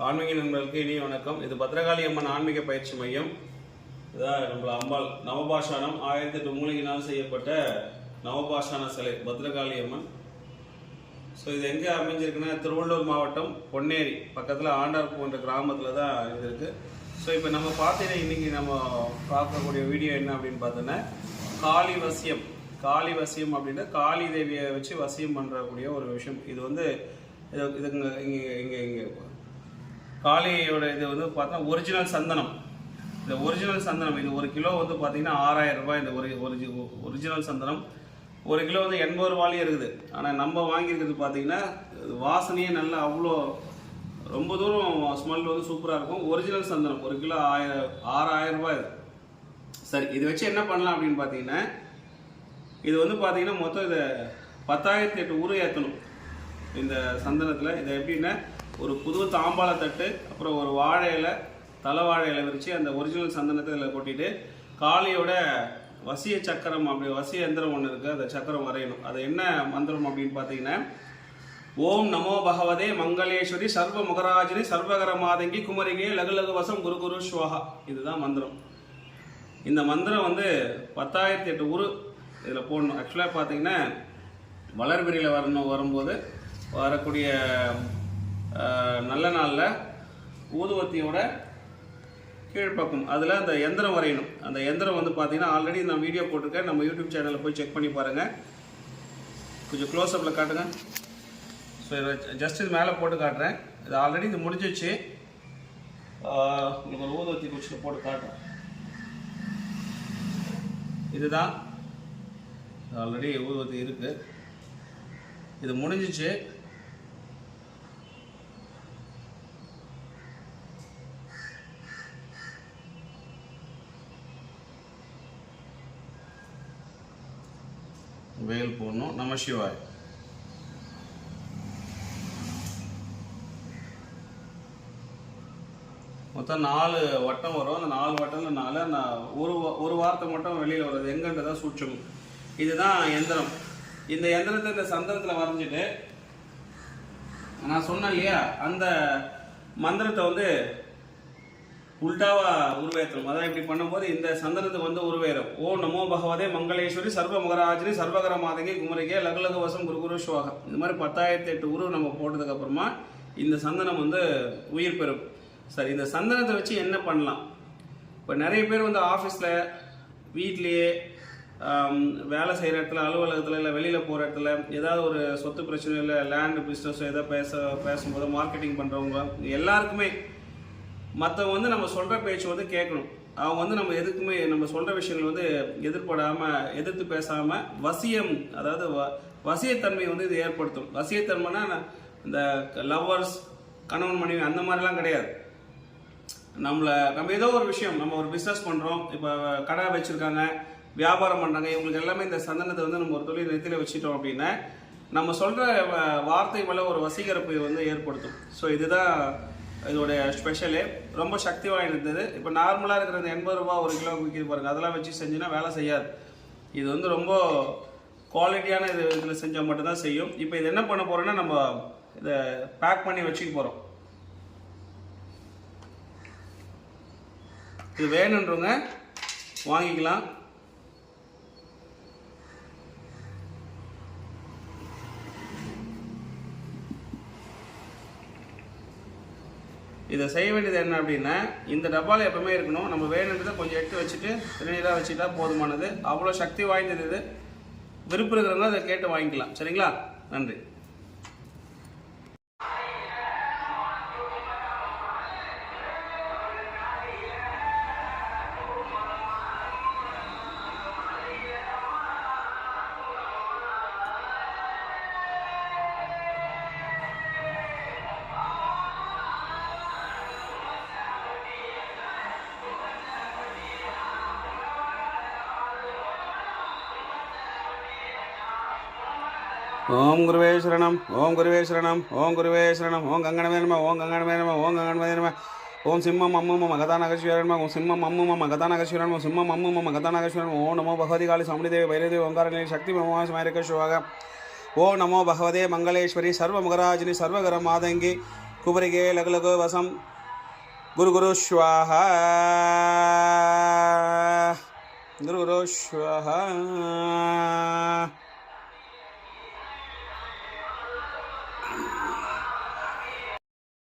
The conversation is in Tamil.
ஆன்மீக நண்பர்களுக்கு இனிய வணக்கம். இது பத்ரகாளி அம்மன் ஆன்மீக பயிற்சி மையம். இதான் நம்மள அம்பாள் நவபாஷானம் 1008 மூலிகையினால் செய்யப்பட்ட நவபாஷான சிலை பத்ரகாளி அம்மன். ஸோ இது எங்கே அமைஞ்சிருக்குன்னா திருவள்ளூர் மாவட்டம் பொன்னேரி பக்கத்தில் ஆண்டார்பூ என்ற கிராமத்தில் தான் இது இருக்குது. ஸோ இப்போ நம்ம பார்த்தீங்கன்னா இன்றைக்கி நம்ம பார்க்கக்கூடிய வீடியோ என்ன அப்படின்னு பார்த்தோன்னா காளி வசியம் அப்படின்னா காளி தேவியை வச்சு வசியம் பண்ணுறக்கூடிய ஒரு விஷயம். இது வந்து இதுங்க இங்கே காளியோட இது வந்து பார்த்தா ஒரிஜினல் சந்தனம். இந்த ஒரிஜினல் சந்தனம் இது 1 கிலோ வந்து பார்த்தீங்கன்னா 6000 ரூபாய். இந்த ஒரிஜினல் சந்தனம் 1 கிலோ வந்து 80 ரூபாயிலே இருக்குது. ஆனால் நம்ம வாங்கியிருக்கிறது பார்த்தீங்கன்னா வாசனையே நல்லா அவ்வளோ ரொம்ப தூரம் ஸ்மெல் வந்து சூப்பராக இருக்கும். ஒரிஜினல் சந்தனம் 1 கிலோ 6000 ரூபாய். சரி, இது வச்சு என்ன பண்ணலாம் அப்படின்னு பார்த்தீங்கன்னா இது வந்து பார்த்தீங்கன்னா மொத்தம் இதை 10008 உரு ஏற்றணும் இந்த சந்தனத்தில். இதை எப்படின்னா ஒரு புது தாம்பாள தட்டு, அப்புறம் ஒரு வாழை இலை, தலை வாழை இலை விரித்து அந்த ஒரிஜினல் சந்தனத்தை இதில் கொட்டிட்டு காளியோட வசிய சக்கரம் அப்படி வசிய எந்திரம் ஒன்று இருக்குது, அந்த சக்கரம் வரையணும். அது என்ன மந்திரம் அப்படின்னு பார்த்தீங்கன்னா ஓம் நமோ பகவதே மங்களேஸ்வரி சர்வ முகராஜினி சர்வகர மாதங்கி குமரிகே லகு லகு வசம் குரு குரு ஸ்வாஹா. இதுதான் மந்திரம். இந்த மந்திரம் வந்து 10008 உரு இதில் போடணும். ஆக்சுவலாக பார்த்தீங்கன்னா வளர்பிரியில் வரும்போது வரக்கூடிய நல்ல நாளில் ஊதுவத்தியோட கீழ்ப்பக்கம் அதில் அந்த எந்திரம் வரையணும். அந்த எந்திரம் வந்து பார்த்தீங்கன்னா ஆல்ரெடி நான் வீடியோ போட்டிருக்கேன், நம்ம யூடியூப் சேனலில் போய் செக் பண்ணி பாருங்கள். கொஞ்சம் க்ளோஸ்அப்பில் காட்டுங்க. ஸோ ஜஸ்ட் இது மேலே போட்டு காட்டுறேன். இது ஆல்ரெடி இது முடிஞ்சிச்சு. உங்களுக்கு ஒரு ஊதுவத்தி குச்சியில் போட்டு காட்டுறேன். இதுதான் ஆல்ரெடி ஊதுவத்தி இருக்குது. இது முடிஞ்சிச்சு. வேல் போடணும். நம சிவாய். மொத்தம் 4 வட்டம் வரும். அந்த 4 வட்டம்னால நான் ஒரு வார்த்தை மட்டும் வெளியில் வருது. எங்கன்றதான் சூட்சம். இதுதான் எந்திரம். இந்த எந்திரத்தை இந்த சந்திரத்தில் வரைஞ்சிட்டு நான் சொன்னேன் இல்லையா, அந்த மந்திரத்தை வந்து உல்டாவா உருவேற்றணும். அதான் இப்படி பண்ணும்போது இந்த சந்தனத்துக்கு வந்து உருவேறும். ஓ நமோ பகவதே மங்களேஸ்வரி சர்வ முகராஜினி சர்வகர மாதங்கி குமரிகே லகு லகு வசம் குரு குரு ஸ்வாகம். இந்த மாதிரி 10008 உரு நம்ம போட்டதுக்கு அப்புறமா இந்த சந்தனம் வந்து உயிர் பெறும். சரி, இந்த சந்தனத்தை வச்சு என்ன பண்ணலாம்? இப்போ நிறைய பேர் வந்து ஆஃபீஸில், வீட்லேயே, வேலை செய்கிற இடத்துல, அலுவலகத்தில், இல்லை வெளியில் போகிற இடத்துல ஏதாவது ஒரு சொத்து பிரச்சனை, இல்லை லேண்டு பிஸ்னஸோ எதாவது பேசும்போது மார்க்கெட்டிங் பண்ணுறவங்க எல்லாருக்குமே மற்றவங்க வந்து நம்ம சொல்கிற பேச்சு வந்து கேட்கணும். அவங்க வந்து நம்ம எதுக்குமே நம்ம சொல்கிற விஷயங்கள் வந்து எதிர்படாமல், எதிர்த்து பேசாமல் வசியம், அதாவது வசியத்தன்மை வந்து இது ஏற்படுத்தும். வசியத்தன்மைனா இந்த லவ்வர்ஸ், கணவன் மனைவி அந்த மாதிரிலாம் கிடையாது. நம்ம ஏதோ ஒரு விஷயம், நம்ம ஒரு பிஸ்னஸ் பண்ணுறோம், இப்போ கடை வச்சுருக்காங்க, வியாபாரம் பண்ணுறாங்க, இவங்களுக்கு எல்லாமே இந்த சந்தனத்தை வந்து நம்ம ஒரு தொழில் நிறுத்தியில் வச்சுட்டோம் அப்படின்னா நம்ம சொல்கிற வார்த்தை மேலே ஒரு வசீகரப்பை வந்து ஏற்படுத்தும். ஸோ இதுதான் இதோடைய ஸ்பெஷலு. ரொம்ப சக்தி வாய்ந்தது. இப்போ நார்மலாக இருக்கிற அந்த 80 ரூபா 1 கிலோ விற்கிது பாருங்கள், அதெல்லாம் வச்சு செஞ்சுன்னா வேலை செய்யாது. இது வந்து ரொம்ப குவாலிட்டியான இதில் செஞ்சால் மட்டும்தான் செய்யும். இப்போ இது என்ன பண்ண போகிறோன்னா நம்ம இதை பேக் பண்ணி வச்சுக்க போகிறோம். இது வேணுன்றவங்க வாங்கிக்கலாம். இதை செய்ய வேண்டியது என்ன அப்படின்னா இந்த டப்பாவில் எப்பவுமே இருக்கணும். நம்ம வேணுன்றதை கொஞ்சம் எடுத்து வச்சுட்டு திருநீராக வச்சுட்டா போதுமானது. அவ்வளோ சக்தி வாய்ந்தது இது. விருப்பம் இருக்கிறவங்க அதை கேட்டு வாங்கிக்கலாம். சரிங்களா? நன்றி. ஓம் குருவே சரணம், ஓம் குருவே சரணம், ஓம் குருவே சரணம், ஓம் கங்கணமே நம, ஓம் கங்கணமே நம, ஓம் கங்கணமே நம, ஓம் சிம்மம் அம்மு மம கதாநாகஸ்வரன், ஓம் சிம்மம் அம்மு மம கதாநாகஸ்வரன், ஓம் சிம்மம் அம்மு மம கதாநாகஸ்வரன், ஓம் நமோ பகவதி காளி சமணிதேவி வைரதேவி ஓங்காரநிலை சக்தி பிரம்மவாசமாயிருக்க சிவாக. ஓம் நமோ பகவதே மங்களேஸ்வரி சர்வ முகராஜினி சர்வகர மாதங்கி குபரிகே லகு லகு வசம் குரு குரு ஸ்வாஹா குரு குரு ஸ்வாஹா